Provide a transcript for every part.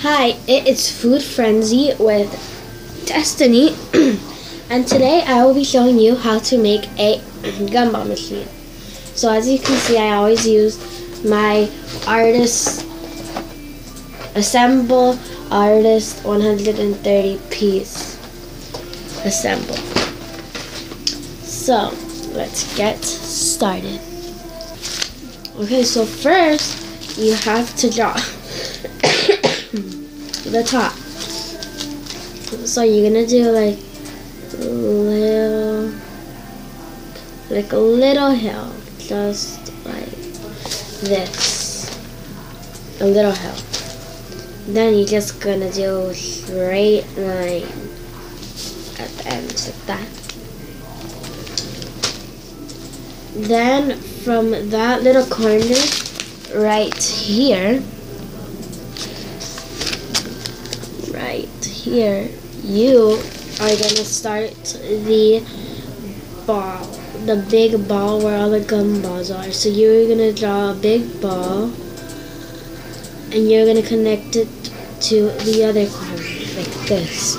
Hi, it is Food Frenzy with Destiny, and today I will be showing you how to make a gumball machine. So as you can see, I always use my Artist Assemble Artist 130 piece assemble. So let's get started. Okay, so first you have to draw the top. So you're gonna do like a little hill, just like this, a little hill. Then you're just gonna do a straight line at the end like that. Then from that little corner right here, you are gonna start the ball, the big ball where all the gumballs are. So you're gonna draw a big ball and you're gonna connect it to the other corner like this.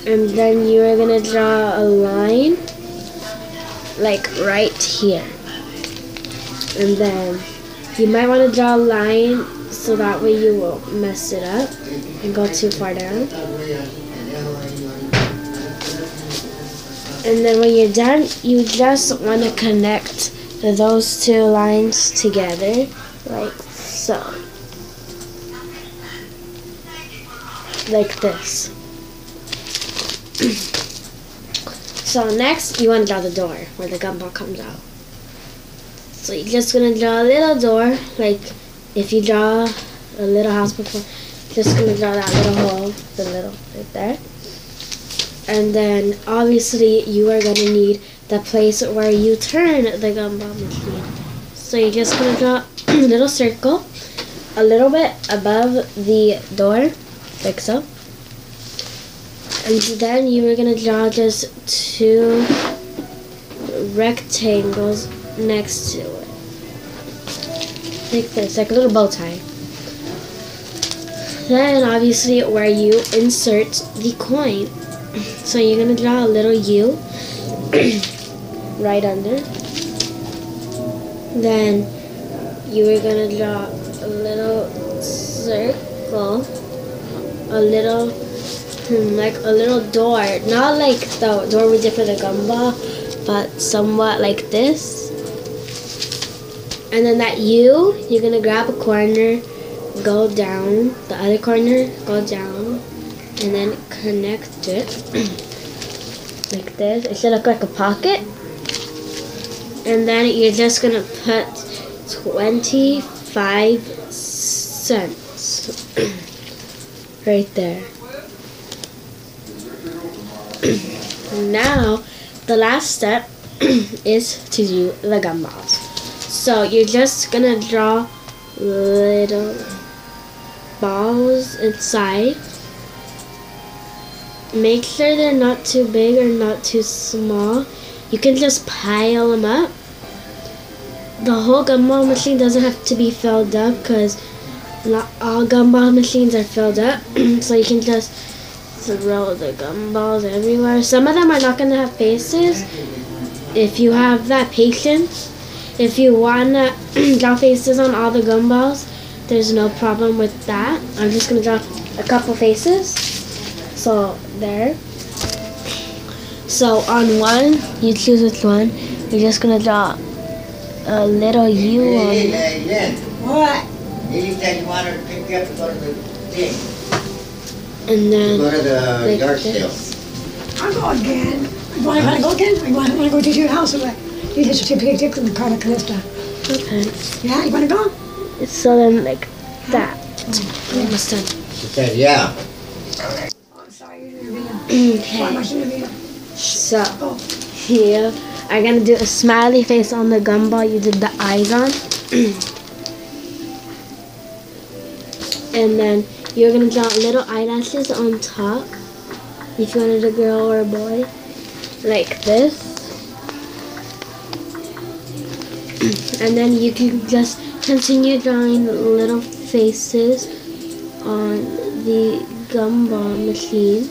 And then you are gonna draw a line like right here. And then you might want to draw a line so that way you won't mess it up and go too far down. And then when you're done, you just want to connect those two lines together like so. Like this. So next, you want to draw the door where the gumball comes out. So you're just going to draw a little door, like if you draw a little house before, just going to draw that little hole, the little right there. And then obviously you are going to need the place where you turn the gumball machine. So you're just going to draw a little circle a little bit above the door, like so. And then you are going to draw just two rectangles next to it. Like this, like a little bow tie. Then obviously where you insert the coin. So you're going to draw a little U right under. Then you are going to draw a little circle, a little like a little door, not like the door we did for the gumball, but somewhat like this. And then that U, you're gonna grab a corner, go down, the other corner, go down, and then connect it like this. It should look like a pocket. And then you're just gonna put 25 cents right there. Now, the last step is to do the gumballs. So you're just gonna draw little balls inside. Make sure they're not too big or not too small. You can just pile them up. The whole gumball machine doesn't have to be filled up because not all gumball machines are filled up. So you can just throw the gumballs everywhere. Some of them are not going to have faces. If you have that patience, if you want to draw faces on all the gumballs, there's no problem with that. I'm just going to draw a couple faces. So there. So on one, you choose which one. You're just going to draw a little U on it. What? He said he wanted to pick you up and go to the thing. And then go to the like yard sale. I'll go again. You want to go again? Or you want to go to your house or what? You just take a picture in the car to Calista. Okay. Yeah, you want to go? So then like that. Almost done. She said, yeah. Oh, I'm sorry, you're in the video. Why am I in the video? So here I'm gonna do a smiley face on the gumball you did the eyes on. And then you're gonna draw little eyelashes on top if you wanted a girl or a boy, like this. And then you can just continue drawing little faces on the gumball machine.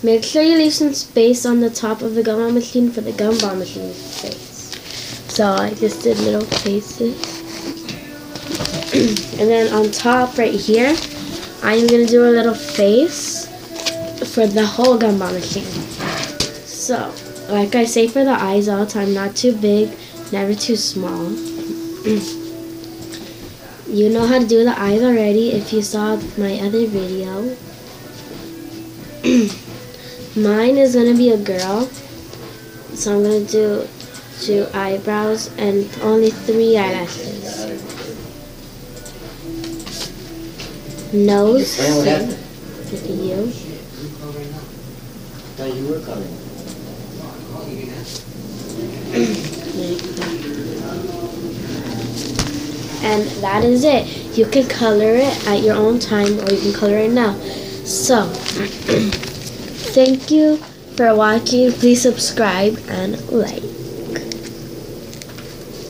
Make sure you leave some space on the top of the gumball machine for the gumball machine's face. So I just did little faces. And then on top right here, I'm going to do a little face for the whole gumball machine. So, like I say for the eyes all the time, not too big, never too small. You know how to do the eyes already if you saw my other video. Mine is going to be a girl, so I'm going to do 2 eyebrows and only 3 eyelashes. Nose, Explain what happened. look at you. I thought you were coloring. And that is it. You can color it at your own time, or you can color it now. So, thank you for watching. Please subscribe and like.